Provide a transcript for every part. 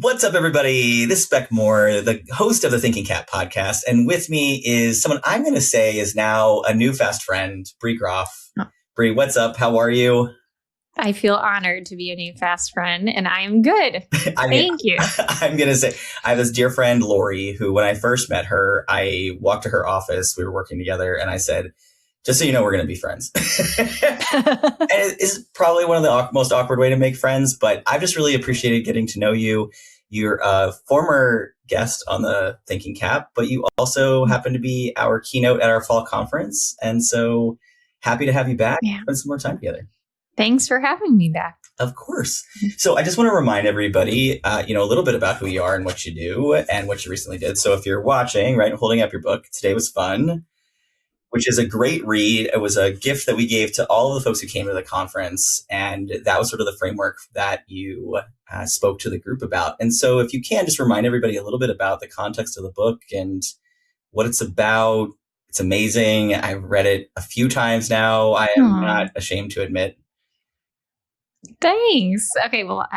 What's up, everybody? This is Beck Moore, the host of the Thinking CAAP podcast. And with me is someone I'm going to say is now a new fast friend, Bree Groff. Oh. Bree, what's up? How are you? I feel honored to be a new fast friend, and I am good. Thank you. I'm going to say, I have this dear friend, Lori, who when I first met her, I walked to her office. We were working together, and I said, just so you know, we're going to be friends. And it is probably one of the most awkward way to make friends, but I've just really appreciated getting to know you. You're a former guest on the Thinking CAAP, but you also happen to be our keynote at our fall conference. And so happy to have you back. Yeah. Spend some more time together. Thanks for having me back. Of course. So I just want to remind everybody, a little bit about who you are and what you do and what you recently did. So if you're watching, right, holding up your book, Today Was Fun, which is a great read. It was a gift that we gave to all of the folks who came to the conference. And that was sort of the framework that you spoke to the group about. And so if you can, just remind everybody a little bit about the context of the book and what it's about. It's amazing. I've read it a few times now. I am not ashamed to admit. Thanks. Okay, well,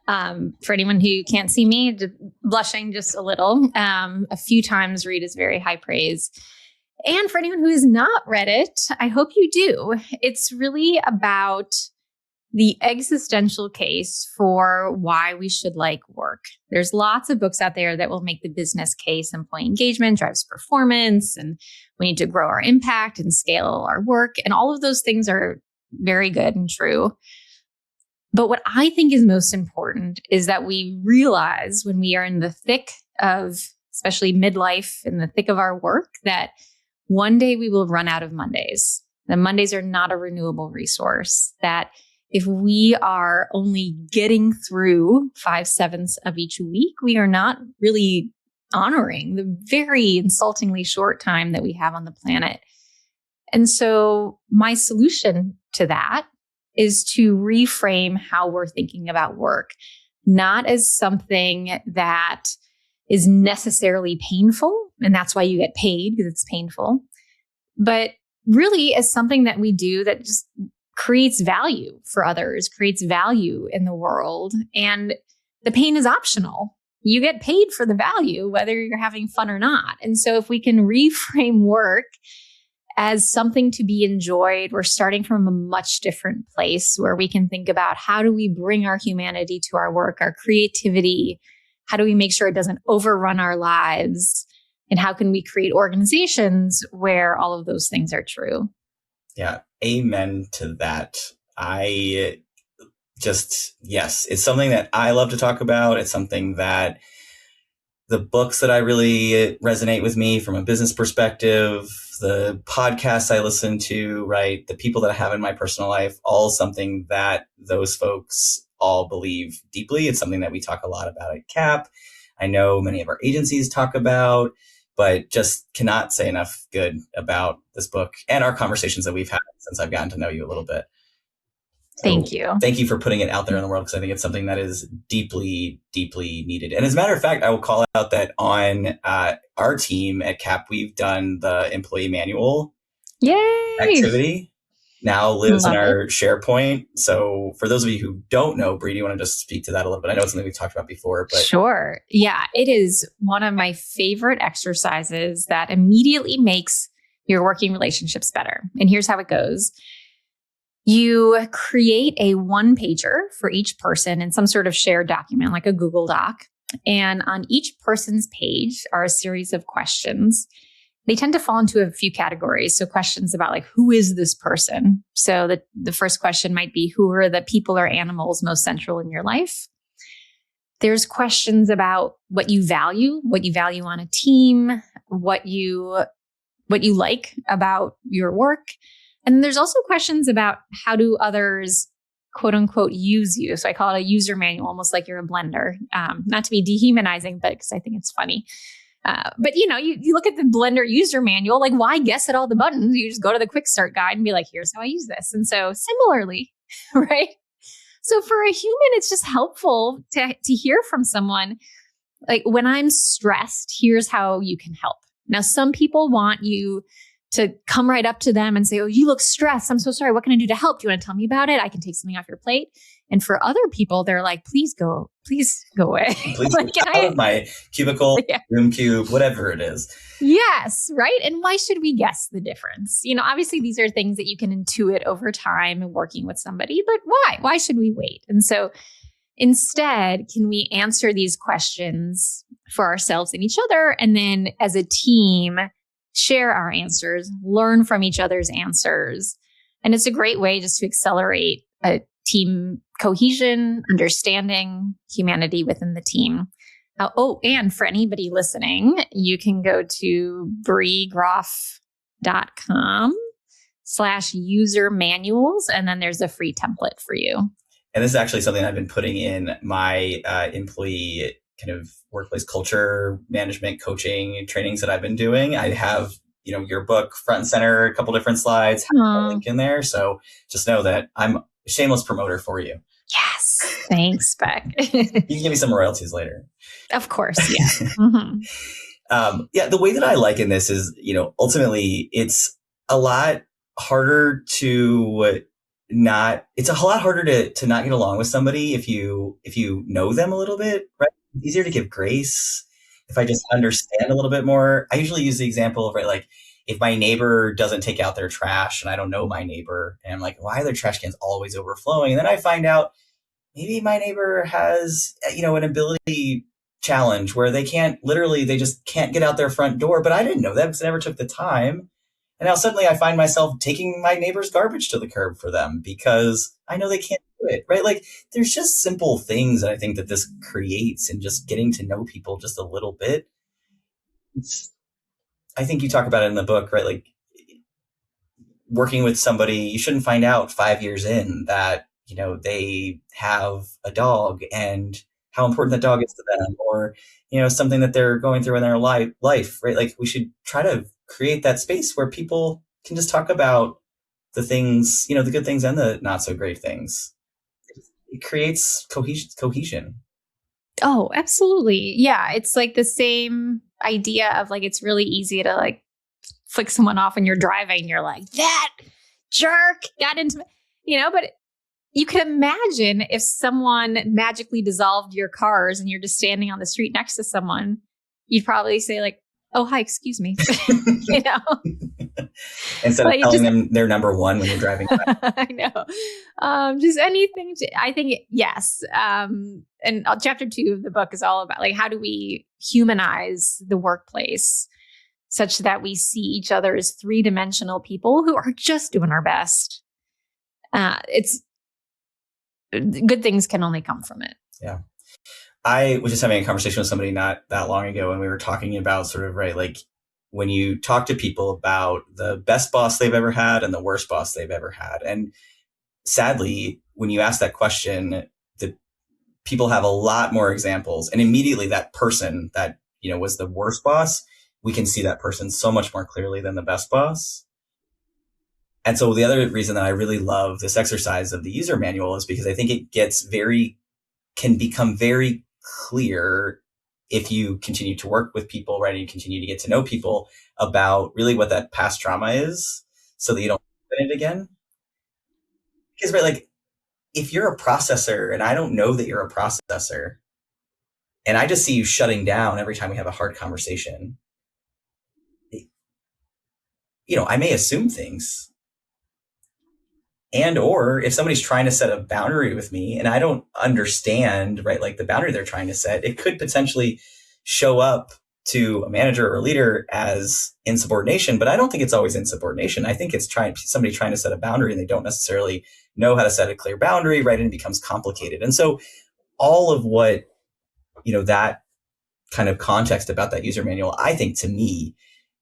for anyone who can't see me, blushing just a little, a few times read is very high praise. And for anyone who has not read it, I hope you do. It's really about the existential case for why we should like work. There's lots of books out there that will make the business case. Employee engagement drives performance, and we need to grow our impact and scale our work. And all of those things are very good and true. But what I think is most important is that we realize when we are in the thick of, especially midlife, in the thick of our work, that one day we will run out of Mondays. The Mondays are not a renewable resource. That if we are only getting through 5/7 of each week, we are not really honoring the very insultingly short time that we have on the planet. And so my solution to that is to reframe how we're thinking about work, not as something that is necessarily painful, and that's why you get paid, because it's painful, but really as something that we do that just creates value for others, creates value in the world, and the pain is optional. You get paid for the value, whether you're having fun or not. And so if we can reframe work as something to be enjoyed, we're starting from a much different place where we can think about how do we bring our humanity to our work, our creativity. How do we make sure it doesn't overrun our lives? And how can we create organizations where all of those things are true? Yeah, amen to that. Yes, it's something that I love to talk about. It's something that the books that I really resonate with me from a business perspective, the podcasts I listen to, right, the people that I have in my personal life, all something that those folks all believe deeply. It's something that we talk a lot about at CAAP. I know many of our agencies talk about, but just cannot say enough good about this book and our conversations that we've had since I've gotten to know you a little bit. So thank you. Thank you for putting it out there in the world, because I think it's something that is deeply, deeply needed. And as a matter of fact, I will call out that on our team at CAAP, we've done the employee manual activity. Now lives in our SharePoint. So for those of you who don't know, Bree, do you want to just speak to that a little bit? I know it's something we've talked about before, but sure. Yeah, it is one of my favorite exercises that immediately makes your working relationships better. And here's how it goes. You create a one-pager for each person in some sort of shared document, like a Google Doc. And on each person's page are a series of questions. They tend to fall into a few categories. So questions about like, who is this person? So the first question might be, who are the people or animals most central in your life? There's questions about what you value on a team, what you like about your work. And then there's also questions about how do others, quote unquote, use you. So I call it a user manual, almost like you're a blender. Not to be dehumanizing, but because I think it's funny. But you look at the Blender user manual, like why guess at all the buttons? You just go to the quick start guide and be like, here's how I use this. And so similarly, right? So for a human, it's just helpful to hear from someone like, when I'm stressed, here's how you can help. Now, some people want you to come right up to them and say, oh, you look stressed. I'm so sorry. What can I do to help? Do you want to tell me about it? I can take something off your plate. And for other people, they're like, please go away. Please like, get out of my cubicle, room cube, whatever it is. Yes, right. And why should we guess the difference? Obviously these are things that you can intuit over time and working with somebody, but why? Why should we wait? And so instead, can we answer these questions for ourselves and each other? And then as a team, share our answers, learn from each other's answers. And it's a great way just to accelerate a team cohesion, understanding, humanity within the team. And for anybody listening, you can go to breegroff.com/user manuals. And then there's a free template for you. And this is actually something I've been putting in my employee kind of workplace culture management coaching trainings that I've been doing. I have, your book front and center, a couple different slides, have a link in there. So just know that I'm a shameless promoter for you. Yes. Thanks, Beck. You can give me some royalties later. Of course. Yeah. Mm-hmm. The way that I liken this is, ultimately it's a lot harder to not get along with somebody if you know them a little bit, right? It's easier to give grace if I just understand a little bit more. I usually use the example of, right, like if my neighbor doesn't take out their trash and I don't know my neighbor and I'm like, why are their trash cans always overflowing? And then I find out maybe my neighbor has, an ability challenge where they just can't get out their front door, but I didn't know that because I never took the time. And now suddenly I find myself taking my neighbor's garbage to the curb for them because I know they can't do it, right? Like there's just simple things that I think that this creates and just getting to know people just a little bit. I think you talk about it in the book, right? Like working with somebody, you shouldn't find out 5 years in that, they have a dog and how important that dog is to them, or, something that they're going through in their life, right? Like we should try to create that space where people can just talk about the things, the good things and the not so great things. It creates cohesion. Oh, absolutely. Yeah. It's like the same idea of like, it's really easy to like flick someone off when you're driving. You're like, that jerk got into, but you can imagine if someone magically dissolved your cars and you're just standing on the street next to someone, you'd probably say like, oh, hi, excuse me. Instead of telling them they're number one when you're driving by. I know. Just anything. I think, yes. And chapter 2 of the book is all about like, how do we humanize the workplace such that we see each other as 3-dimensional people who are just doing our best. It's good things can only come from it. Yeah. I was just having a conversation with somebody not that long ago, and we were talking about sort of, right, like when you talk to people about the best boss they've ever had and the worst boss they've ever had. And sadly, when you ask that question, the people have a lot more examples. And immediately that person that, was the worst boss, we can see that person so much more clearly than the best boss. And so the other reason that I really love this exercise of the user manual is because I think it can become very clear if you continue to work with people, right? And you continue to get to know people about really what that past trauma is so that you don't happen it again. Because, right, like if you're a processor and I don't know that you're a processor and I just see you shutting down every time we have a hard conversation, I may assume things. And, or if somebody's trying to set a boundary with me and I don't understand, right, like the boundary they're trying to set, it could potentially show up to a manager or a leader as insubordination, but I don't think it's always insubordination. I think it's somebody trying to set a boundary and they don't necessarily know how to set a clear boundary, right? And it becomes complicated. And so all of what, that kind of context about that user manual, I think to me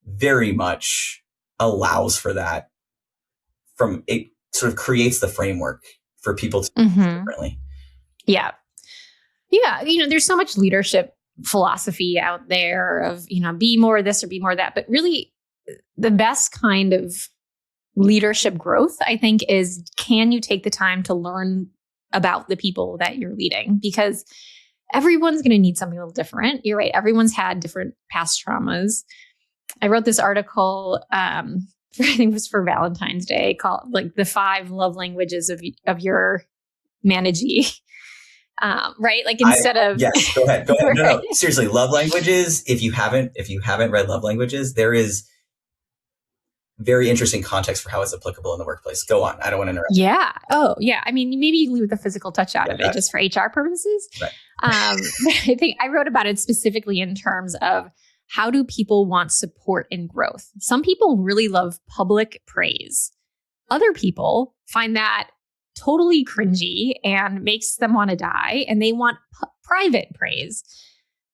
very much allows for that. From it sort of creates the framework for people to do differently. Yeah. Yeah. There's so much leadership philosophy out there of, be more this or be more that. But really, the best kind of leadership growth, I think, is can you take the time to learn about the people that you're leading? Because everyone's going to need something a little different. You're right. Everyone's had different past traumas. I wrote this article, I think it was for Valentine's Day, called like the 5 love languages of your managey. Right? Like instead of yes, go ahead. Right. No, seriously, love languages. If you haven't read love languages, there is very interesting context for how it's applicable in the workplace. Go on. I don't want to interrupt. Yeah. Oh, yeah. I mean, maybe you leave the physical touch out of it just for HR purposes. Right. I think I wrote about it specifically in terms of how do people want support and growth? Some people really love public praise. Other people find that totally cringy and makes them want to die, and they want private praise.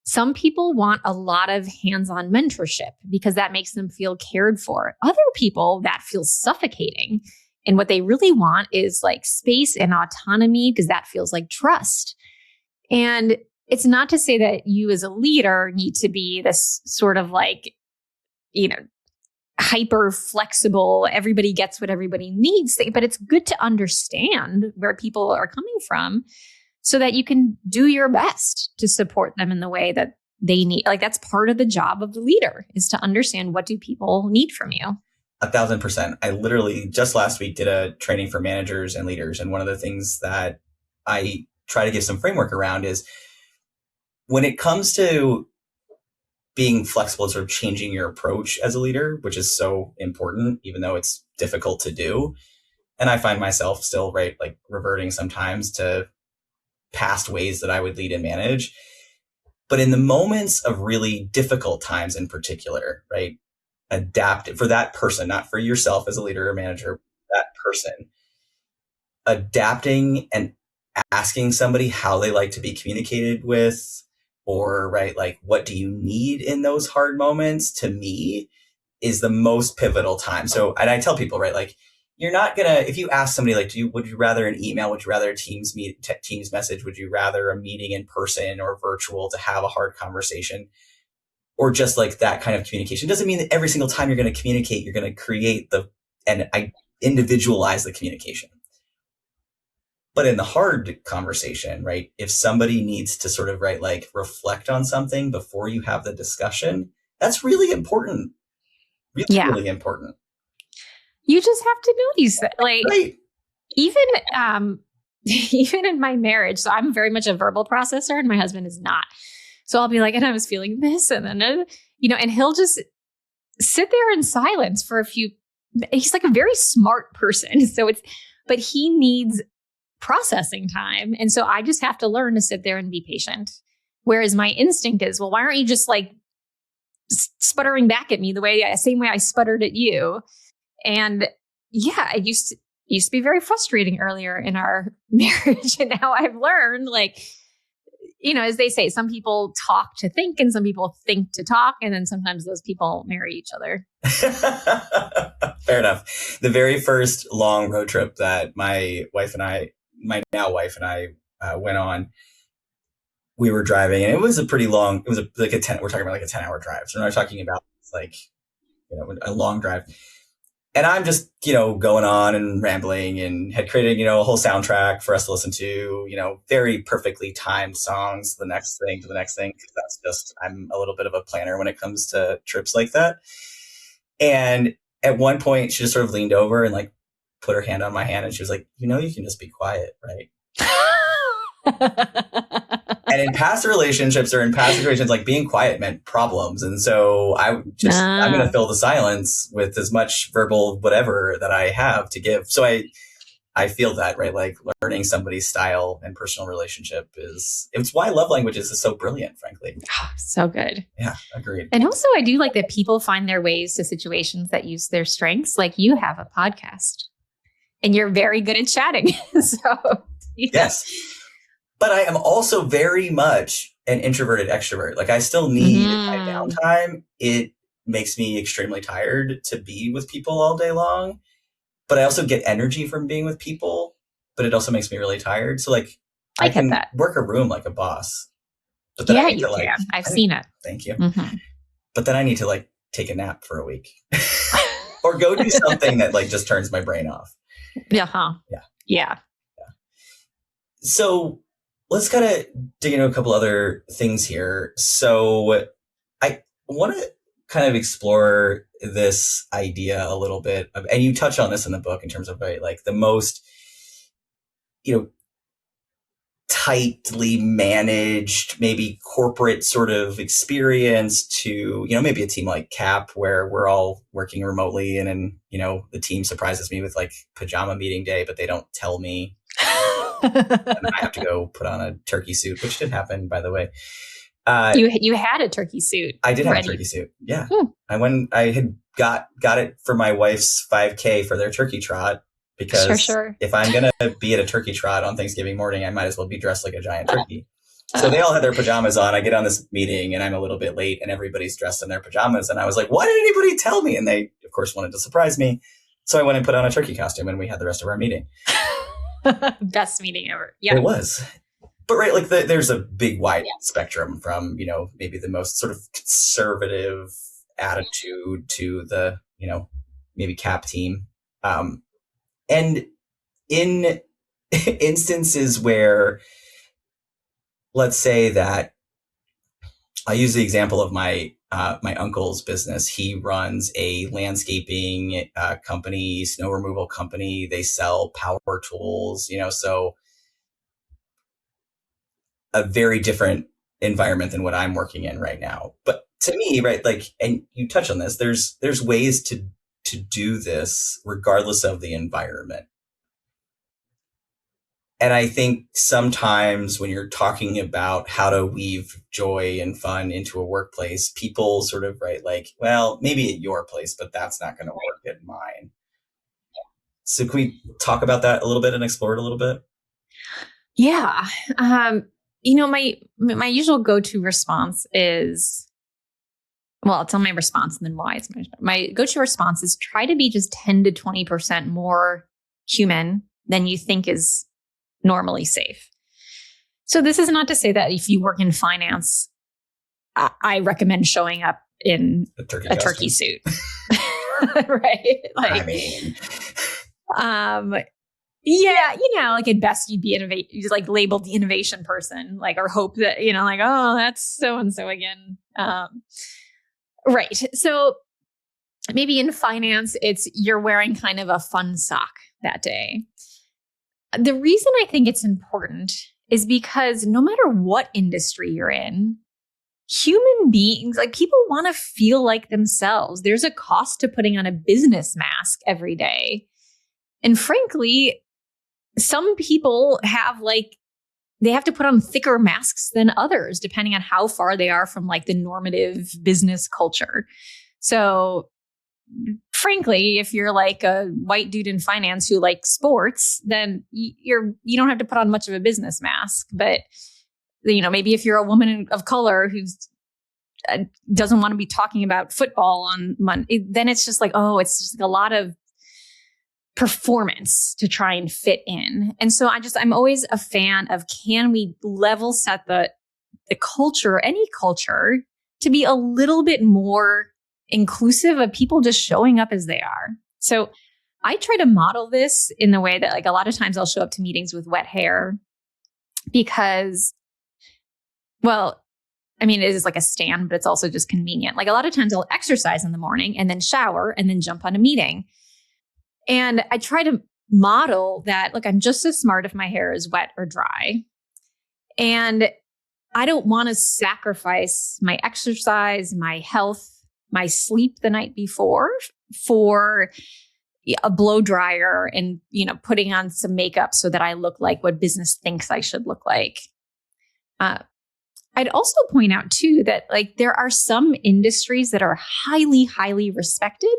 Some people want a lot of hands-on mentorship because that makes them feel cared for. Other people, that feels suffocating. And what they really want is like space and autonomy because that feels like trust. And it's not to say that you as a leader need to be this sort of like, hyper flexible, everybody gets what everybody needs thing, but it's good to understand where people are coming from so that you can do your best to support them in the way that they need. Like that's part of the job of the leader, is to understand what do people need from you. 1,000%. I literally just last week did a training for managers and leaders. And one of the things that I try to give some framework around is when it comes to being flexible, sort of changing your approach as a leader, which is so important, even though it's difficult to do. And I find myself still, right, like reverting sometimes to past ways that I would lead and manage. But in the moments of really difficult times in particular, right, adapt for that person, not for yourself as a leader or manager, that person, adapting and asking somebody how they like to be communicated with, or right, like what do you need in those hard moments, to me is the most pivotal time. So, and I tell people, right, like you're not gonna, if you ask somebody like, would you rather an email, would you rather a Teams message, would you rather a meeting in person or virtual to have a hard conversation, or just like that kind of communication, doesn't mean that every single time you're going to communicate, you're going to create and individualize the communication. But in the hard conversation, right, if somebody needs to sort of, right, like reflect on something before you have the discussion, that's really important. Really important. You just have to know these things. Like, right. Even in my marriage, so I'm very much a verbal processor and my husband is not. So I'll be like, and I was feeling this, and then, and he'll just sit there in silence for a few. He's like a very smart person. But he needs processing time. And so I just have to learn to sit there and be patient. Whereas my instinct is, well, why aren't you just like sputtering back at me same way I sputtered at you? And yeah, it used to be very frustrating earlier in our marriage. And now I've learned, like, as they say, some people talk to think and some people think to talk. And then sometimes those people marry each other. Fair enough. The very first long road trip that my now wife and I went on, we were driving, and it was a pretty long, we're talking about like a 10-hour drive. So we're not talking about like, a long drive. And I'm just, going on and rambling, and had created, a whole soundtrack for us to listen to, very perfectly timed songs, the next thing to the next thing. Cause that's just, I'm a little bit of a planner when it comes to trips like that. And at one point she just sort of leaned over and like put her hand on my hand, and she was like, you can just be quiet, right? And in past relationships or in past situations, like being quiet meant problems. And so I'm going to fill the silence with as much verbal whatever that I have to give. So I feel that, right? Like learning somebody's style and personal relationship it's why love languages is so brilliant, frankly. Oh, so good. Yeah, agreed. And also I do like that people find their ways to situations that use their strengths. Like you have a podcast and you're very good at chatting. So yes. But I am also very much an introverted extrovert. Like I still need my downtime. It makes me extremely tired to be with people all day long. But I also get energy from being with people, but it also makes me really tired. So like I can work a room like a boss. But then you can. I've seen it. Thank you. Mm-hmm. But then I need to like take a nap for a week or go do something that like just turns my brain off. Yeah. So let's kind of dig into a couple other things here. So I want to kind of explore this idea a little bit and you touch on this in the book in terms of like the most, tightly managed, maybe corporate sort of experience to, maybe a team like CAAP where we're all working remotely and then, the team surprises me with like pajama meeting day, but they don't tell me. And I have to go put on a turkey suit, which did happen, by the way. You had a turkey suit. I did have a turkey suit. Yeah. I had got it for my wife's 5K for their turkey trot. Because if I'm going to be at a turkey trot on Thanksgiving morning, I might as well be dressed like a giant turkey. So they all had their pajamas on. I get on this meeting and I'm a little bit late and everybody's dressed in their pajamas. And I was like, why did anybody tell me? And they, of course, wanted to surprise me. So I went and put on a turkey costume and we had the rest of our meeting. Best meeting ever. Yeah. It was. But right, like there's a big wide spectrum from, maybe the most sort of conservative attitude to the, maybe CAAP team. And in instances where, let's say that I use the example of my uncle's business. He runs a landscaping company, snow removal company. They sell power tools, so a very different environment than what I'm working in right now. But to me, right, like, and you touch on this, there's ways to do this regardless of the environment. And I think sometimes when you're talking about how to weave joy and fun into a workplace, people sort of like, well, maybe at your place, but that's not going to work at mine. So can we talk about that a little bit and explore it a little bit? Yeah. My usual go-to response is, well, I'll tell my response and then why it's my go-to response is try to be just 10 to 20% more human than you think is normally safe. So this is not to say that if you work in finance, I recommend showing up in a turkey suit. Right? Like, I mean, like at best you'd be like labeled the innovation person, like, or hope that, like, oh, that's so-and-so again. Right. So maybe in finance, it's you're wearing kind of a fun sock that day. The reason I think it's important is because no matter what industry you're in, human beings, like people want to feel like themselves. There's a cost to putting on a business mask every day. And frankly, some people have they have to put on thicker masks than others, depending on how far they are from like the normative business culture. So frankly, if you're like a white dude in finance who likes sports, then you don't have to put on much of a business mask. But maybe if you're a woman of color who's doesn't want to be talking about football on Monday, then it's just like, oh, it's just like a lot of performance to try and fit in. And so I'm always a fan of, can we level set the culture, any culture, to be a little bit more inclusive of people just showing up as they are. So I try to model this in the way that, like, a lot of times I'll show up to meetings with wet hair because, well, I mean, it is like a stand, but it's also just convenient. Like a lot of times I'll exercise in the morning and then shower and then jump on a meeting. And I try to model that, look, I'm just as smart if my hair is wet or dry. And I don't want to sacrifice my exercise, my health, my sleep the night before for a blow dryer and, putting on some makeup so that I look like what business thinks I should look like. I'd also point out too that there are some industries that are highly, highly respected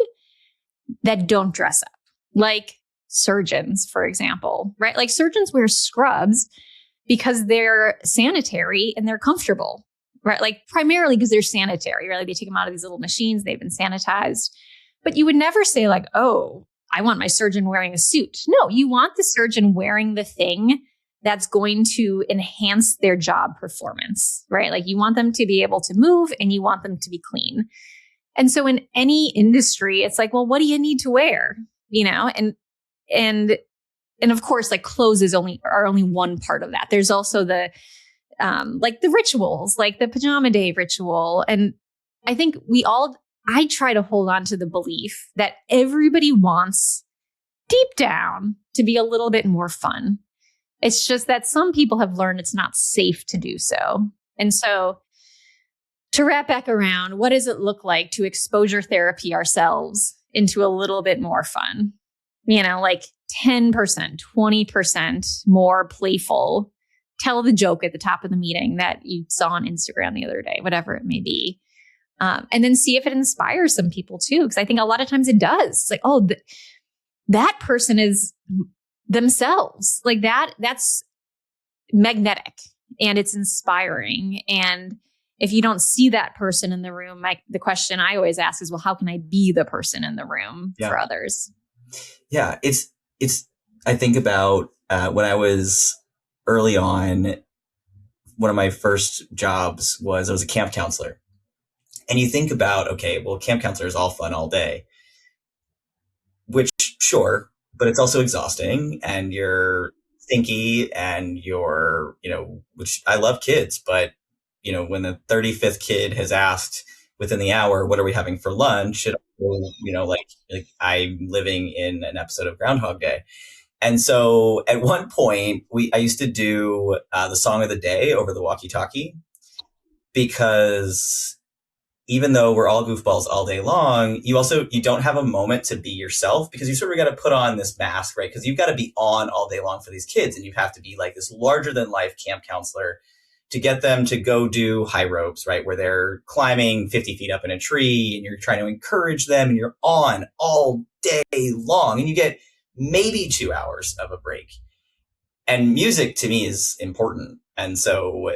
that don't dress up, like surgeons, for example, right? Like surgeons wear scrubs because they're sanitary and they're comfortable, right? Like primarily because they're sanitary, right? Like they take them out of these little machines, they've been sanitized. But you would never say like, oh, I want my surgeon wearing a suit. No, you want the surgeon wearing the thing that's going to enhance their job performance, right? Like you want them to be able to move and you want them to be clean. And so in any industry, it's like, well, what do you need to wear? And of course, like clothes are only one part of that. There's also the rituals, like the pajama day ritual. And I think I try to hold on to the belief that everybody wants deep down to be a little bit more fun. It's just that some people have learned it's not safe to do so. And so to wrap back around, what does it look like to exposure therapy ourselves into a little bit more fun? Like 10%, 20% more playful. Tell the joke at the top of the meeting that you saw on Instagram the other day, whatever it may be. And then see if it inspires some people too. Because I think a lot of times it does. It's like, oh, that person is themselves. Like that's magnetic and it's inspiring. And if you don't see that person in the room, the question I always ask is, well, how can I be the person in the room for others? Yeah, it's. I think about when I was early on. One of my first jobs was I was a camp counselor, and you think about, okay, well, camp counselor is all fun all day, which sure, but it's also exhausting, and you're stinky, and you're which I love kids, but when the 35th kid has asked within the hour, what are we having for lunch? Like I'm living in an episode of Groundhog Day. And so at one point I used to do the song of the day over the walkie-talkie, because even though we're all goofballs all day long, you don't have a moment to be yourself, because you sort of got to put on this mask, right? Because you've got to be on all day long for these kids, and you have to be like this larger than life camp counselor to get them to go do high ropes, right? Where they're climbing 50 feet up in a tree, and you're trying to encourage them, and you're on all day long, and you get maybe 2 hours of a break. And music to me is important. And so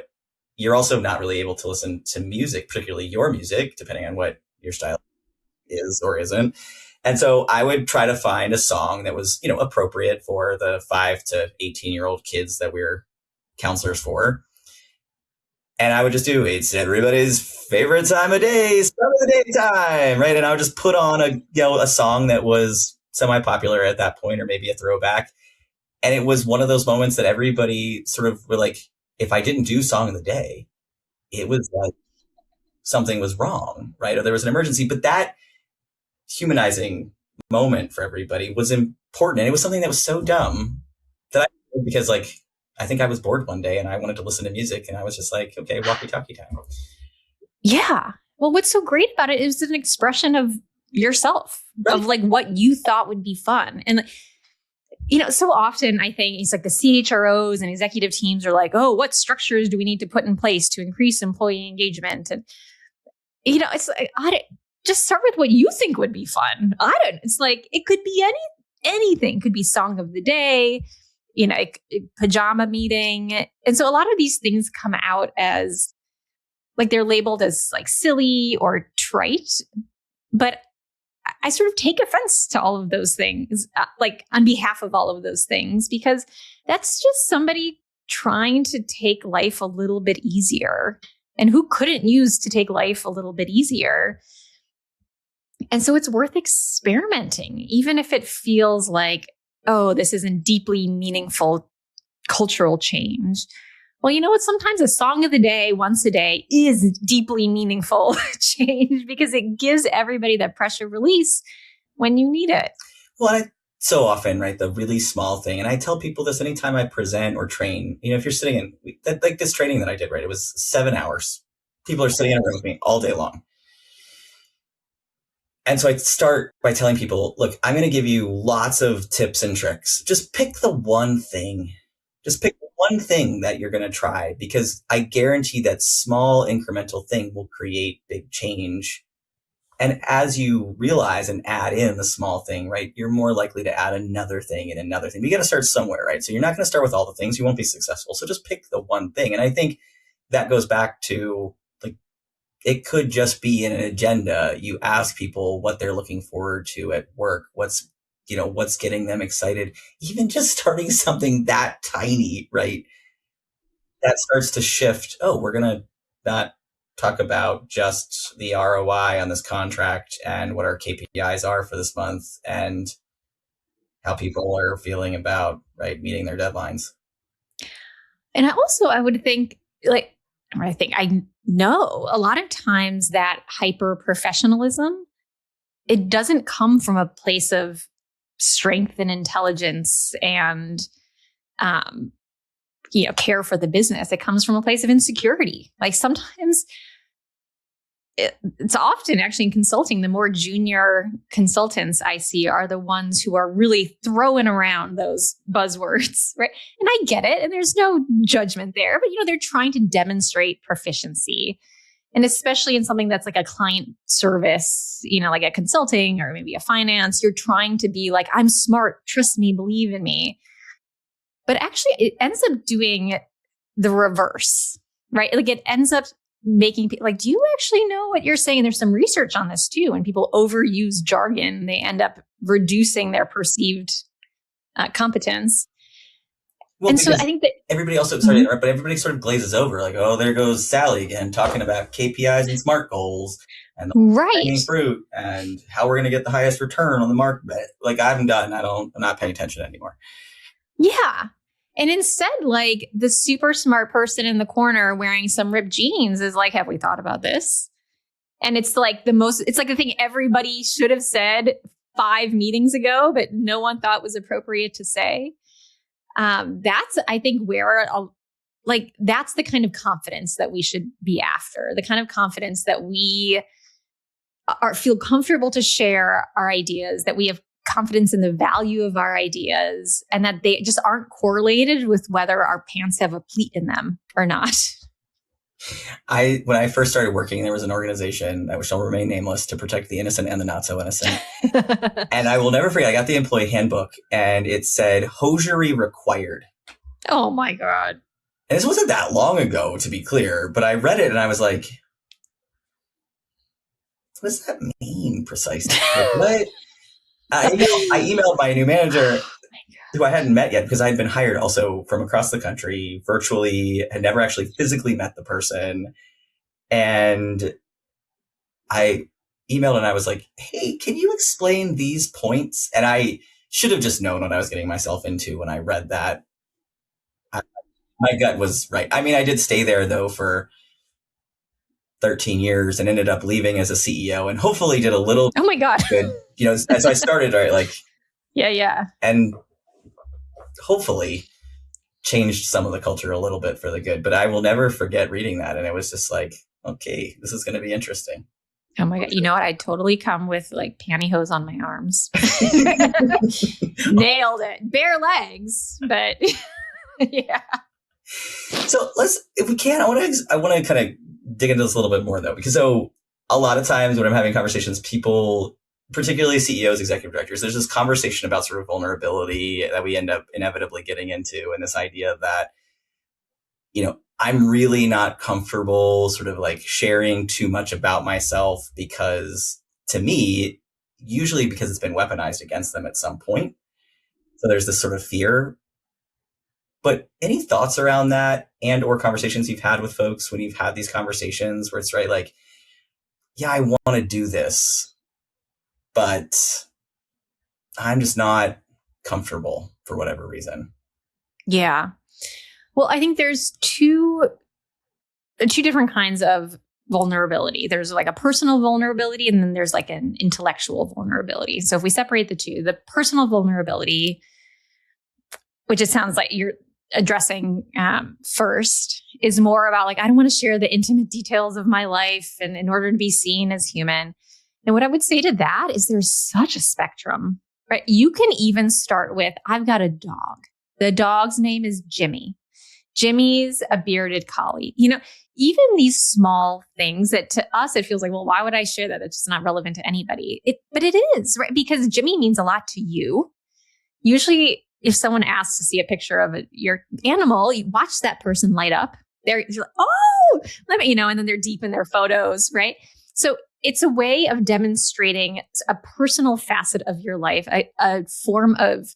you're also not really able to listen to music, particularly your music, depending on what your style is or isn't. And so I would try to find a song that was, appropriate for the 5 to 18-year-old kids that we're counselors for. And I would just do, it's everybody's favorite time of day, summer of the daytime, right? And I would just put on a song that was semi-popular at that point, or maybe a throwback. And it was one of those moments that everybody sort of were like, if I didn't do song of the day, it was like something was wrong, right? Or there was an emergency. But that humanizing moment for everybody was important. And it was something that was so dumb that because I think I was bored one day and I wanted to listen to music, and I was just like, okay, walkie-talkie time. Yeah. Well, what's so great about it is an expression of yourself, right? Of like what you thought would be fun. And, so often I think it's like the CHROs and executive teams are like, oh, what structures do we need to put in place to increase employee engagement? And, it's like, just start with what you think would be fun. It's like, it could be anything. It could be song of the day, pajama meeting. And so a lot of these things come out as like they're labeled as like silly or trite, but I sort of take offense to all of those things, like on behalf of all of those things, because that's just somebody trying to take life a little bit easier. And who couldn't use to take life a little bit easier? And so it's worth experimenting, even if it feels like, oh, this isn't deeply meaningful cultural change. Well, you know what? Sometimes a song of the day once a day is deeply meaningful change, because it gives everybody that pressure release when you need it. Well, so often, right, the really small thing, and I tell people this anytime I present or train, if you're sitting in like this training that I did, right, it was 7 hours. People are sitting in a room with me all day long. And so I start by telling people, look, I'm going to give you lots of tips and tricks. Just pick the one thing. Just pick one thing that you're going to try, because I guarantee that small incremental thing will create big change. And as you realize and add in the small thing, right, you're more likely to add another thing and another thing. But you got to start somewhere, right? So you're not going to start with all the things. You won't be successful. So just pick the one thing. And I think that goes back to, like, it could just be in an agenda. You ask people what they're looking forward to at work, what's getting them excited, even just starting something that tiny, right? That starts to shift. Oh, we're going to not talk about just the ROI on this contract and what our KPIs are for this month and how people are feeling about, right, meeting their deadlines. And I would think, I know a lot of times that hyper professionalism, it doesn't come from a place of strength and intelligence and care for the business. It comes from a place of insecurity. Like sometimes it's often actually in consulting, the more junior consultants I see are the ones who are really throwing around those buzzwords, right? And I get it. And there's no judgment there, but they're trying to demonstrate proficiency. And especially in something that's like a client service, like a consulting or maybe a finance, you're trying to be like, I'm smart, trust me, believe in me. But actually it ends up doing the reverse, right? Like it ends up making people like, do you actually know what you're saying? There's some research on this too. When people overuse jargon, they end up reducing their perceived competence. Well, and so I think that everybody also, sorry to interrupt, but everybody sort of glazes over like, oh, there goes Sally again, talking about KPIs and SMART goals and the hanging fruit and how we're going to get the highest return on the market. Like I'm done. I'm not paying attention anymore. Yeah. And instead, like the super smart person in the corner wearing some ripped jeans is like, have we thought about this? And it's like it's like the thing everybody should have said 5 meetings ago, but no one thought was appropriate to say. That's, I think, where that's the kind of confidence that we should be after, the kind of confidence that we feel comfortable to share our ideas, that we have confidence in the value of our ideas, and that they just aren't correlated with whether our pants have a pleat in them or not. When I first started working, there was an organization that shall remain nameless to protect the innocent and the not so innocent. And I will never forget, I got the employee handbook and it said hosiery required. Oh my God. And this wasn't that long ago, to be clear, but I read it and I was like, what does that mean precisely? Like, what? I emailed my new manager, who I hadn't met yet because I had been hired also from across the country, virtually, had never actually physically met the person. And I emailed and I was like, hey, can you explain these points? And I should have just known what I was getting myself into when I read that. My gut was right. I mean, I did stay there, though, for 13 years and ended up leaving as a CEO and hopefully did a little oh my God. good, as I started, right? Like, yeah. And hopefully changed some of the culture a little bit for the good, but I will never forget reading that. And it was just like, okay, this is going to be interesting. Oh my God. You know what? I'd totally come with like pantyhose on my arms. Nailed it. Bare legs, but yeah. So if we can, I want to kind of dig into this a little bit more though, because so a lot of times when I'm having conversations, people, particularly CEOs, executive directors, there's this conversation about sort of vulnerability that we end up inevitably getting into. And this idea that, I'm really not comfortable sort of like sharing too much about myself because to me, usually because it's been weaponized against them at some point. So there's this sort of fear. But any thoughts around that and or conversations you've had with folks when you've had these conversations where it's right, like, yeah, I want to do this, but I'm just not comfortable for whatever reason. Yeah. Well, I think there's two different kinds of vulnerability. There's like a personal vulnerability and then there's like an intellectual vulnerability. So if we separate the two, the personal vulnerability, which it sounds like you're addressing first, is more about like, I don't want to share the intimate details of my life and in order to be seen as human. And what I would say to that is there's such a spectrum, right? You can even start with, I've got a dog. The dog's name is Jimmy. Jimmy's a bearded collie. Even these small things that to us, it feels like, well, why would I share that? It's just not relevant to anybody. But it is, right? Because Jimmy means a lot to you. Usually, if someone asks to see a picture of your animal, you watch that person light up. You're like, oh, and then they're deep in their photos, right? So it's a way of demonstrating a personal facet of your life, a form of,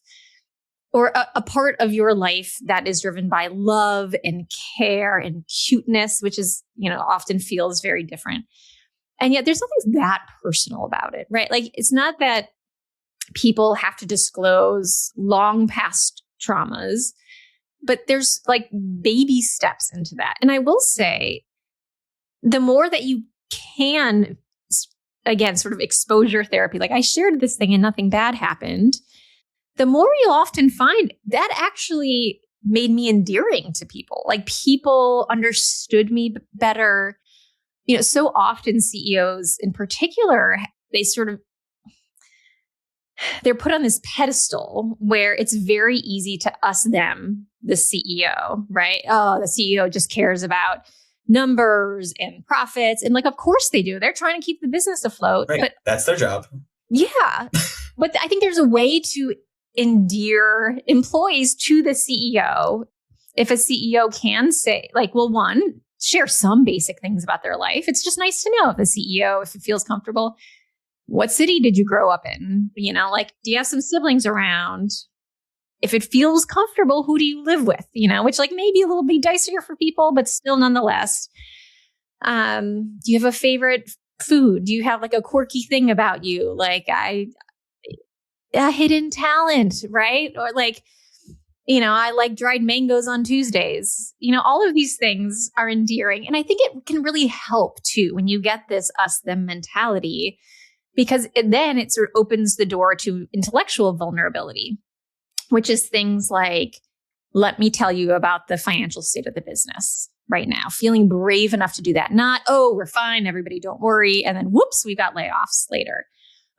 or a part of your life that is driven by love and care and cuteness, which is, often feels very different. And yet there's nothing that personal about it, right? Like it's not that people have to disclose long past traumas, but there's like baby steps into that. And I will say, the more that you can, again, sort of exposure therapy, like I shared this thing and nothing bad happened, the more you'll often find that actually made me endearing to people. Like people understood me better. So often CEOs in particular, they're put on this pedestal where it's very easy to us them, the CEO, right? Oh, the CEO just cares about numbers and profits. And like, of course they do. They're trying to keep the business afloat. Right. But that's their job. Yeah. But I think there's a way to endear employees to the CEO. If a CEO can say, like, well, one, share some basic things about their life. It's just nice to know if the CEO, if it feels comfortable. What city did you grow up in? Like, do you have some siblings around? If it feels comfortable, who do you live with? Which like maybe a little bit dicier for people, but still nonetheless. Do you have a favorite food? Do you have like a quirky thing about you? Like a hidden talent, right? Or like, I like dried mangoes on Tuesdays. All of these things are endearing. And I think it can really help too when you get this us them mentality, because then it sort of opens the door to intellectual vulnerability, which is things like, let me tell you about the financial state of the business right now. Feeling brave enough to do that. Not, oh, we're fine, everybody don't worry. And then whoops, we've got layoffs later.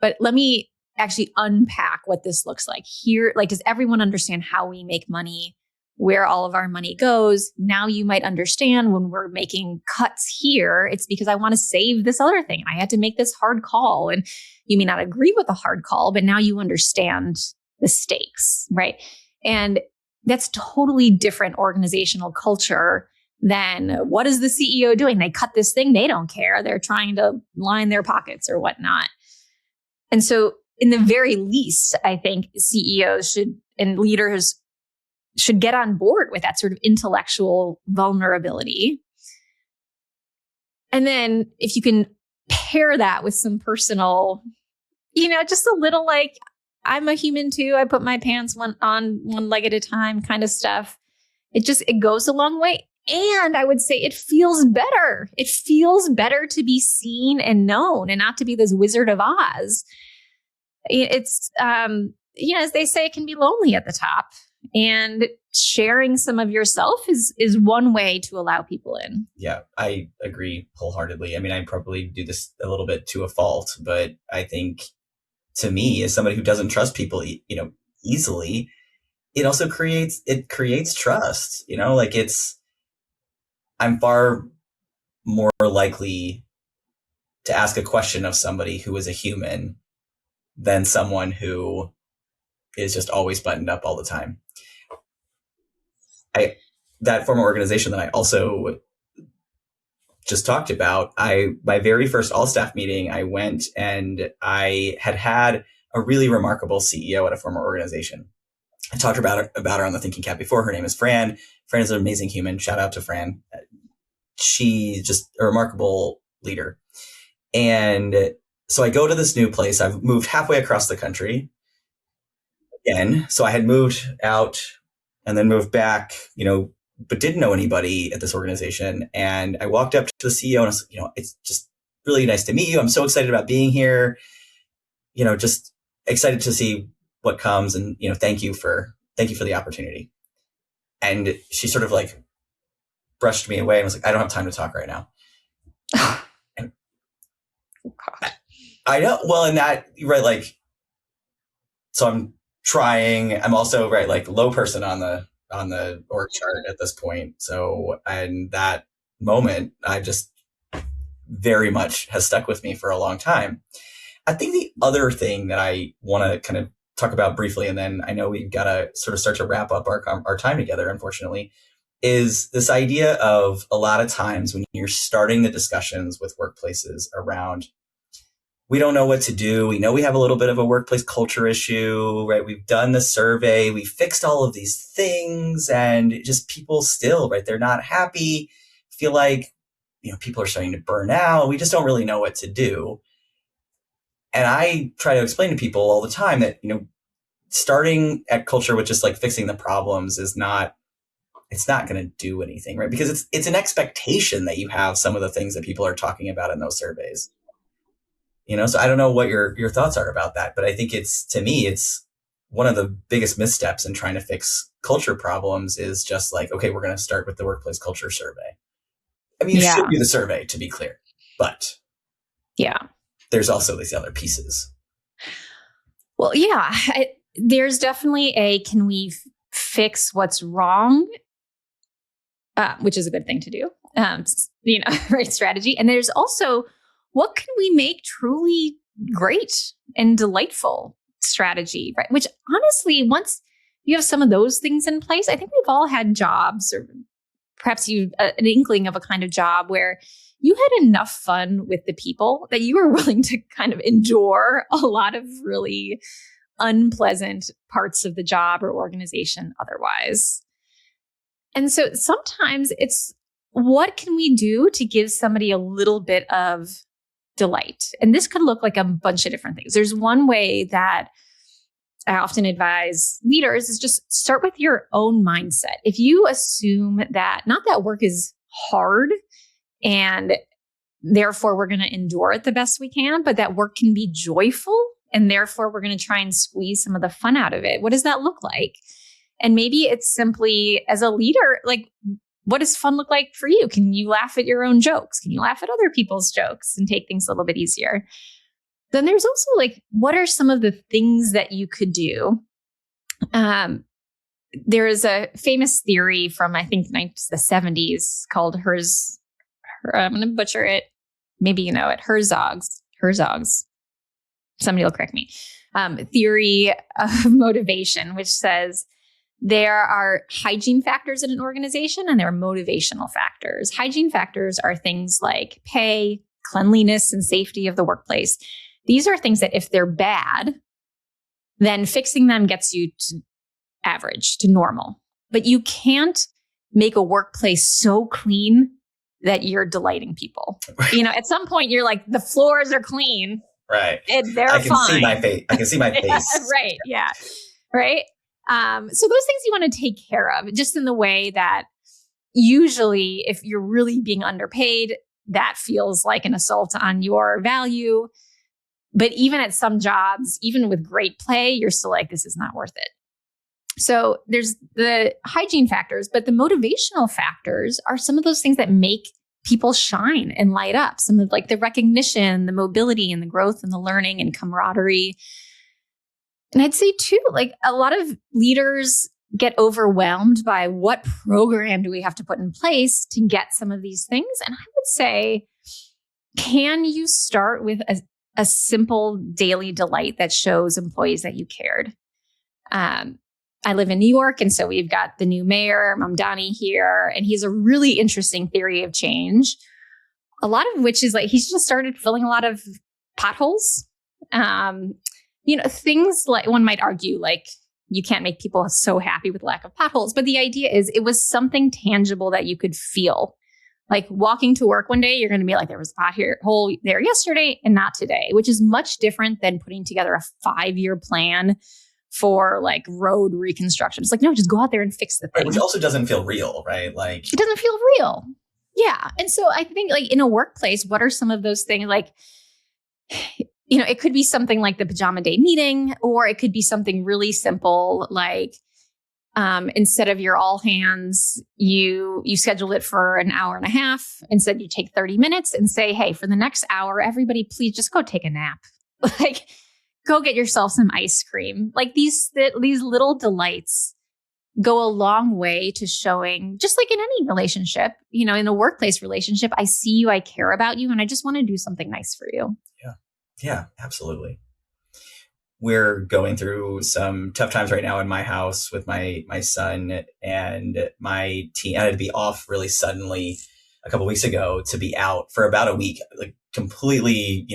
But let me actually unpack what this looks like here. Like, does everyone understand how we make money, where all of our money goes? Now you might understand when we're making cuts here, it's because I want to save this other thing. I had to make this hard call. And you may not agree with the hard call, but now you understand the stakes, right? And that's totally different organizational culture than what is the CEO doing? They cut this thing. They don't care. They're trying to line their pockets or whatnot. And so in the very least, I think CEOs and leaders should get on board with that sort of intellectual vulnerability. And then if you can pair that with some personal, just a little like, I'm a human too. I put my pants on one leg at a time kind of stuff. It goes a long way. And I would say it feels better. It feels better to be seen and known and not to be this Wizard of Oz. It's, as they say, it can be lonely at the top. And sharing some of yourself is one way to allow people in. Yeah, I agree wholeheartedly. I mean, I probably do this a little bit to a fault, but I think to me, as somebody who doesn't trust people, easily, it also creates trust. I'm far more likely to ask a question of somebody who is a human than someone who is just always buttoned up all the time. That former organization that I also just talked about, my very first all staff meeting, I went and I had a really remarkable CEO at a former organization. I talked about her on the Thinking CAAP before. Her name is Fran. Fran is an amazing human. Shout out to Fran. She's just a remarkable leader. And so I go to this new place. I've moved halfway across the country again. So I had moved out and then moved back, but didn't know anybody at this organization. And I walked up to the CEO and I was like, it's just really nice to meet you. I'm so excited about being here. Just excited to see what comes. And, thank you for the opportunity. And she sort of like brushed me away and was like, I don't have time to talk right now. And I know. Well, and that, right. Like, so I'm trying, I'm also right, like low person on the org chart at this point. So, and that moment, I just very much has stuck with me for a long time. I think the other thing that I want to kind of talk about briefly, and then I know we've got to sort of start to wrap up our time together, unfortunately, is this idea of a lot of times when you're starting the discussions with workplaces around, we don't know what to do. We know we have a little bit of a workplace culture issue, right? We've done the survey. We fixed all of these things and just people still, right? They're not happy, feel like, people are starting to burn out. We just don't really know what to do. And I try to explain to people all the time that, starting at culture with just like fixing the problems it's not going to do anything, right? Because it's an expectation that you have some of the things that people are talking about in those surveys. So I don't know what your thoughts are about that, but I think to me, it's one of the biggest missteps in trying to fix culture problems is just like, okay, we're going to start with the workplace culture survey. I mean, you should do the survey, to be clear, but there's also these other pieces. Well, there's definitely can we fix what's wrong, which is a good thing to do, right strategy. And there's also, what can we make truly great and delightful strategy, right? Which honestly, once you have some of those things in place, I think we've all had jobs, or perhaps you an inkling of a kind of job where you had enough fun with the people that you were willing to kind of endure a lot of really unpleasant parts of the job or organization otherwise. And so sometimes it's, what can we do to give somebody a little bit of delight? And this could look like a bunch of different things. There's one way that I often advise leaders is just start with your own mindset. If you assume that, not that work is hard and therefore we're going to endure it the best we can, but that work can be joyful and therefore we're going to try and squeeze some of the fun out of it. What does that look like? And maybe it's simply, as a leader, like, what does fun look like for you? Can you laugh at your own jokes? Can you laugh at other people's jokes and take things a little bit easier? Then there's also like, what are some of the things that you could do? There is a famous theory from, I think, the 70s called I'm going to butcher it. Maybe you know it. Herzog's. Somebody will correct me. Theory of motivation, which says there are hygiene factors in an organization and there are motivational factors. Hygiene factors are things like pay, cleanliness, and safety of the workplace. These are things that if they're bad, then fixing them gets you to average, to normal. But you can't make a workplace so clean that you're delighting people. Right. At some point you're like, the floors are clean. Right. They're I can fine. see my face. I can see my face. Right. Yeah. Right. So those things you want to take care of, just in the way that usually if you're really being underpaid, that feels like an assault on your value. But even at some jobs, even with great pay, you're still like, this is not worth it. So there's the hygiene factors, but the motivational factors are some of those things that make people shine and light up. Some of like the recognition, the mobility and the growth and the learning and camaraderie. And I'd say too, like a lot of leaders get overwhelmed by what program do we have to put in place to get some of these things. And I would say, can you start with a simple daily delight that shows employees that you cared? I live in New York, and so we've got the new mayor, Mamdani, here, and he's a really interesting theory of change. A lot of which is like he's just started filling a lot of potholes. Things like one might argue, like you can't make people so happy with lack of potholes, but the idea is it was something tangible that you could feel. Like walking to work one day, you're going to be like, there was a pothole there yesterday and not today, which is much different than putting together a 5-year plan for like road reconstruction. It's like, no, just go out there and fix the thing. Right, which also doesn't feel real, right? Like it doesn't feel real. Yeah. And so I think like in a workplace, what are some of those things? Like, it could be something like the pajama day meeting, or it could be something really simple like instead of your all hands, you schedule it for an hour and a half. Instead, you take 30 minutes and say, hey, for the next hour, everybody, please just go take a nap. Like, go get yourself some ice cream. Like these little delights go a long way to showing, just like in any relationship, in a workplace relationship, I see you, I care about you, and I just want to do something nice for you. Yeah, absolutely. We're going through some tough times right now in my house with my son and my team. I had to be off really suddenly a couple of weeks ago to be out for about a week, like completely,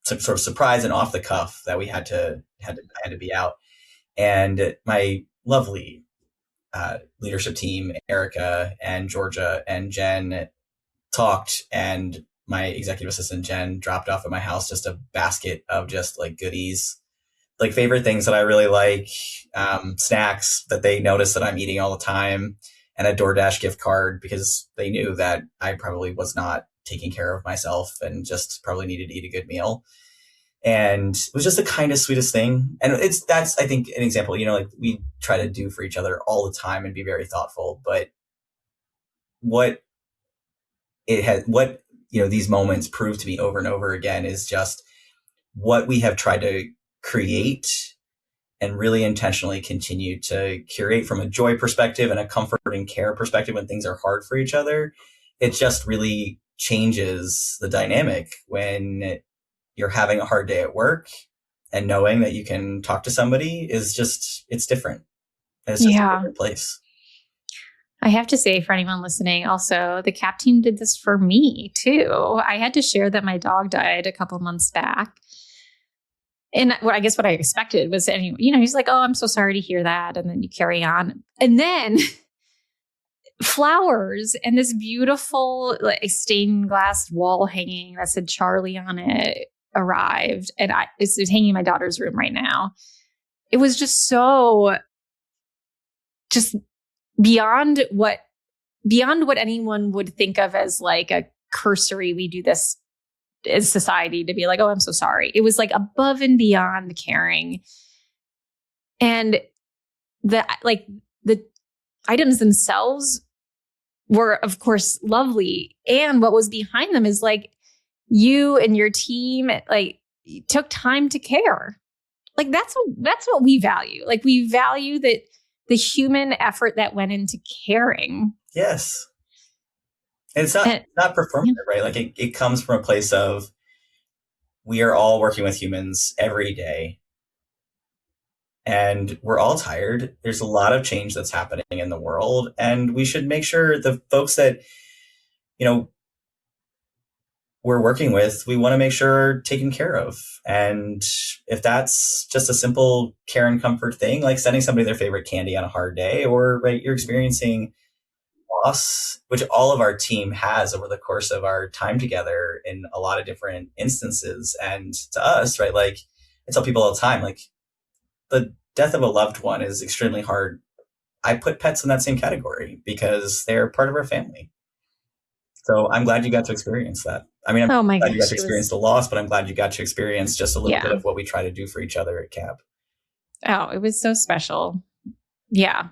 sort of surprise and off the cuff that I had to be out. And my lovely leadership team, Erica and Georgia and Jen, talked, and my executive assistant Jen dropped off at my house just a basket of just like goodies, like favorite things that I really like, snacks that they notice that I'm eating all the time, and a DoorDash gift card because they knew that I probably was not taking care of myself and just probably needed to eat a good meal. And it was just the kindest, sweetest thing. And that's, I think, an example, like we try to do for each other all the time and be very thoughtful. But what these moments prove to me over and over again is just what we have tried to create and really intentionally continue to curate from a joy perspective and a comfort and care perspective when things are hard for each other. It just really changes the dynamic when you're having a hard day at work and knowing that you can talk to somebody is just, it's different. It's just a different place. I have to say, for anyone listening, also, the CAAP team did this for me too. I had to share that my dog died a couple months back. And I guess what I expected was, he's like, oh, I'm so sorry to hear that. And then you carry on. And then flowers and this beautiful stained glass wall hanging that said Charlie on it arrived. And it's hanging in my daughter's room right now. It was just so beyond what anyone would think of as like a cursory, we do this as society, to be like, oh, I'm so sorry. It was like above and beyond caring. And the items themselves were, of course, lovely. And what was behind them is like you and your team took time to care. Like that's what we value. Like we value that the human effort that went into caring. Yes. And it's not performative, right? Like it comes from a place of we are all working with humans every day and we're all tired. There's a lot of change that's happening in the world, and we should make sure the folks that, we're working with, we want to make sure are taken care of. And if that's just a simple care and comfort thing, like sending somebody their favorite candy on a hard day, or you're experiencing loss, which all of our team has over the course of our time together in a lot of different instances. And to us, right, like I tell people all the time, like the death of a loved one is extremely hard. I put pets in that same category because they're part of our family. So I'm glad you got to experience that. I mean, I'm glad you got to experience the loss, but I'm glad you got to experience just a little bit of what we try to do for each other at CAAP. Oh, it was so special. Yeah.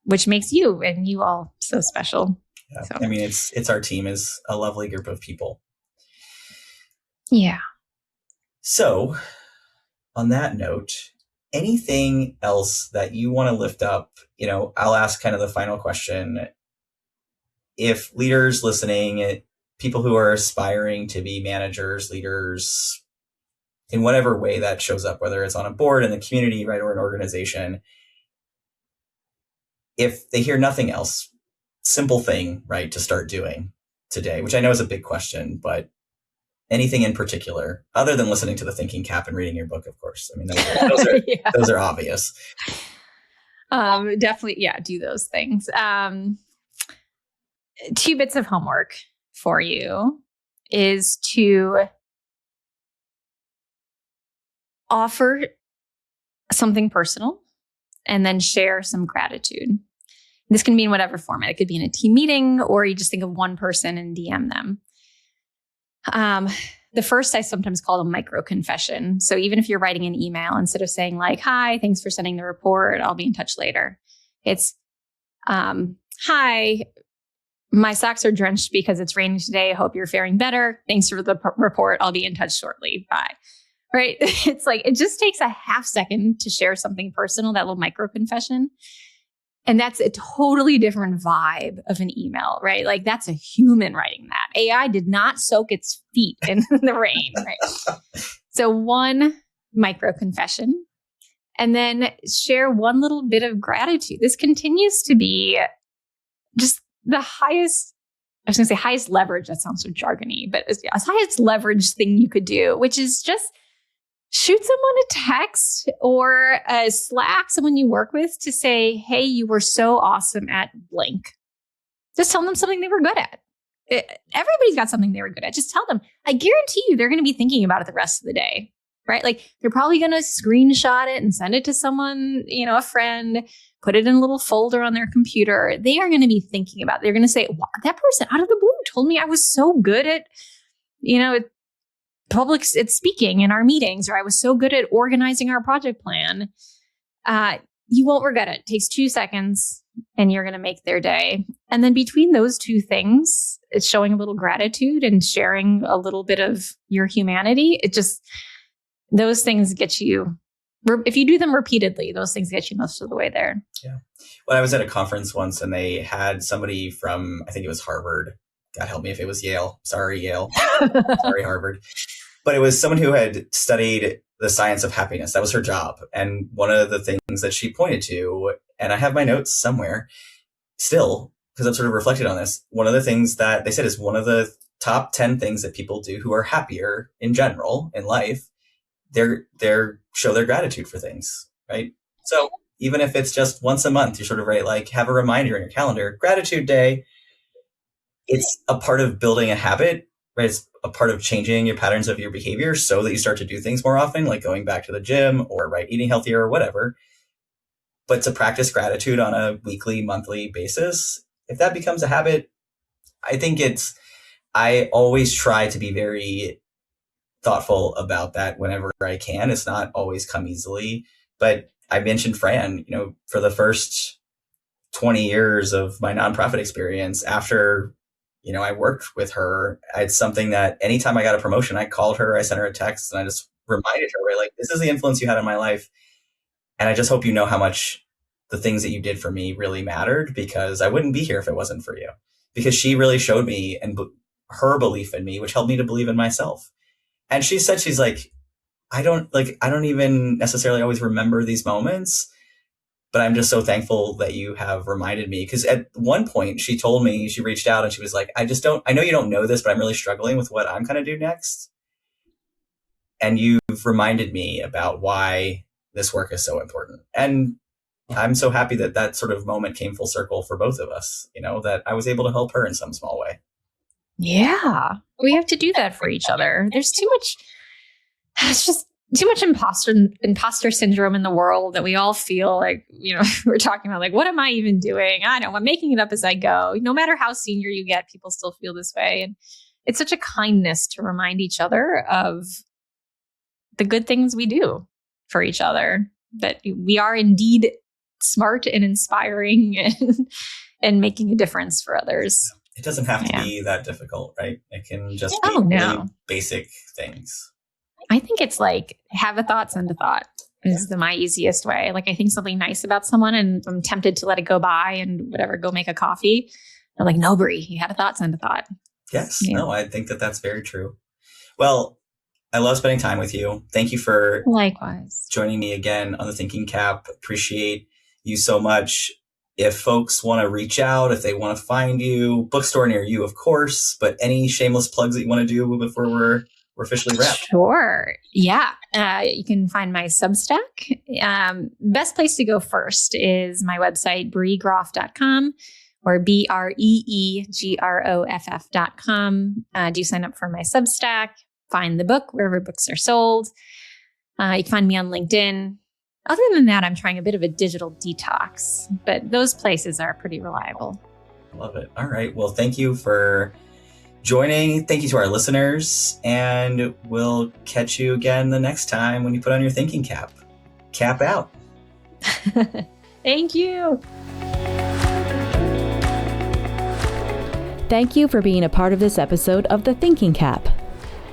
Which makes you and you all so special. Yeah. So. I mean, it's our team is a lovely group of people. Yeah. So on that note, anything else that you want to lift up? I'll ask kind of the final question. If leaders listening, people who are aspiring to be managers, leaders, in whatever way that shows up, whether it's on a board, in the community, right, or an organization, if they hear nothing else, simple thing, right, to start doing today, which I know is a big question, but anything in particular, other than listening to the Thinking CAAP and reading your book, of course. I mean, those are obvious. Definitely, do those things. 2 bits of homework for you is to offer something personal and then share some gratitude. This can be in whatever format. It could be in a team meeting, or you just think of one person and DM them. The first I sometimes call a micro confession. So even if you're writing an email, instead of saying like, hi, thanks for sending the report, I'll be in touch later. It's, hi, my socks are drenched because it's raining today. I hope you're faring better. Thanks for the report. I'll be in touch shortly. Bye. Right. It's like, it just takes a half second to share something personal, that little micro confession. And that's a totally different vibe of an email, right? Like that's a human writing that. AI did not soak its feet in the rain, right? So one micro confession, and then share one little bit of gratitude. This continues to be just the highest, I was going to say highest leverage. That sounds so jargony, but it's the highest leverage thing you could do, which is just shoot someone a text or a Slack, someone you work with, to say, hey, you were so awesome at blank. Just tell them something they were good at. Everybody's got something they were good at. Just tell them. I guarantee you they're going to be thinking about it the rest of the day, right? Like they're probably going to screenshot it and send it to someone, a friend, put it in a little folder on their computer. They are going to be thinking about it. They're going to say, wow, that person out of the blue told me I was so good at, public speaking in our meetings, or I was so good at organizing our project plan. You won't regret it. It takes 2 seconds and you're going to make their day. And then between those two things, it's showing a little gratitude and sharing a little bit of your humanity. Those things get you, if you do them repeatedly, those things get you most of the way there. Yeah. Well, I was at a conference once and they had somebody from, I think it was Harvard. God help me if it was Yale. Sorry, Yale. Sorry, Harvard. But it was someone who had studied the science of happiness. That was her job. And one of the things that she pointed to, and I have my notes somewhere still, because I've sort of reflected on this. One of the things that they said is one of the top 10 things that people do who are happier in general in life, they're show their gratitude for things, right? So even if it's just once a month, you're sort of right, like have a reminder in your calendar, gratitude day. It's a part of building a habit, right? It's a part of changing your patterns of your behavior so that you start to do things more often, like going back to the gym or right, eating healthier or whatever. But to practice gratitude on a weekly, monthly basis, if that becomes a habit, I always try to be very thoughtful about that whenever I can. It's not always come easily, but I mentioned Fran, for the first 20 years of my nonprofit experience after, I worked with her. It's something that anytime I got a promotion, I called her, I sent her a text and I just reminded her, right, like, this is the influence you had in my life. And I just hope you know how much the things that you did for me really mattered, because I wouldn't be here if it wasn't for you, because she really showed me and her belief in me, which helped me to believe in myself. And she said, she's like, I don't even necessarily always remember these moments, but I'm just so thankful that you have reminded me. Because at one point she told me, she reached out and she was like, I know you don't know this, but I'm really struggling with what I'm going to do next. And you've reminded me about why this work is so important. And I'm so happy that that sort of moment came full circle for both of us, that I was able to help her in some small way. Yeah, we have to do that for each other. There's it's just too much imposter syndrome in the world that we all feel like, we're talking about, like, what am I even doing? I know I'm making it up as I go. No matter how senior you get, people still feel this way. And it's such a kindness to remind each other of the good things we do for each other, that we are indeed smart and inspiring and making a difference for others. It doesn't have to be that difficult, right? It can just be really basic things. I think it's like, have a thought, send a thought is my easiest way. Like, I think something nice about someone and I'm tempted to let it go by and whatever, go make a coffee. I'm like, no, Bree, you had a thought, send a thought. Yes. Yeah. No, I think that that's very true. Well, I love spending time with you. Thank you for likewise joining me again on the Thinking CAAP. Appreciate you so much. If folks want to reach out, if they want to find you, bookstore near you, of course, but any shameless plugs that you want to do before we're officially wrapped? Sure. Yeah. You can find my Substack. Best place to go first is my website, breegroff.com or BREEGROFF.com. Do sign up for my Substack, find the book wherever books are sold. You can find me on LinkedIn. Other than that, I'm trying a bit of a digital detox, but those places are pretty reliable. Love it. All right. Well, thank you for joining. Thank you to our listeners, and we'll catch you again the next time when you put on your thinking cap. Cap out. Thank you. Thank you for being a part of this episode of the Thinking CAAP.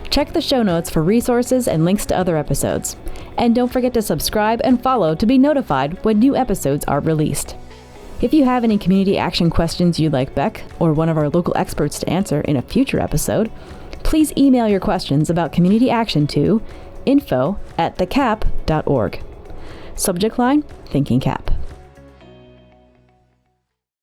Check the show notes for resources and links to other episodes. And don't forget to subscribe and follow to be notified when new episodes are released. If you have any community action questions you'd like Beck or one of our local experts to answer in a future episode, please email your questions about community action to info@thecaap.org. Subject line, Thinking CAAP.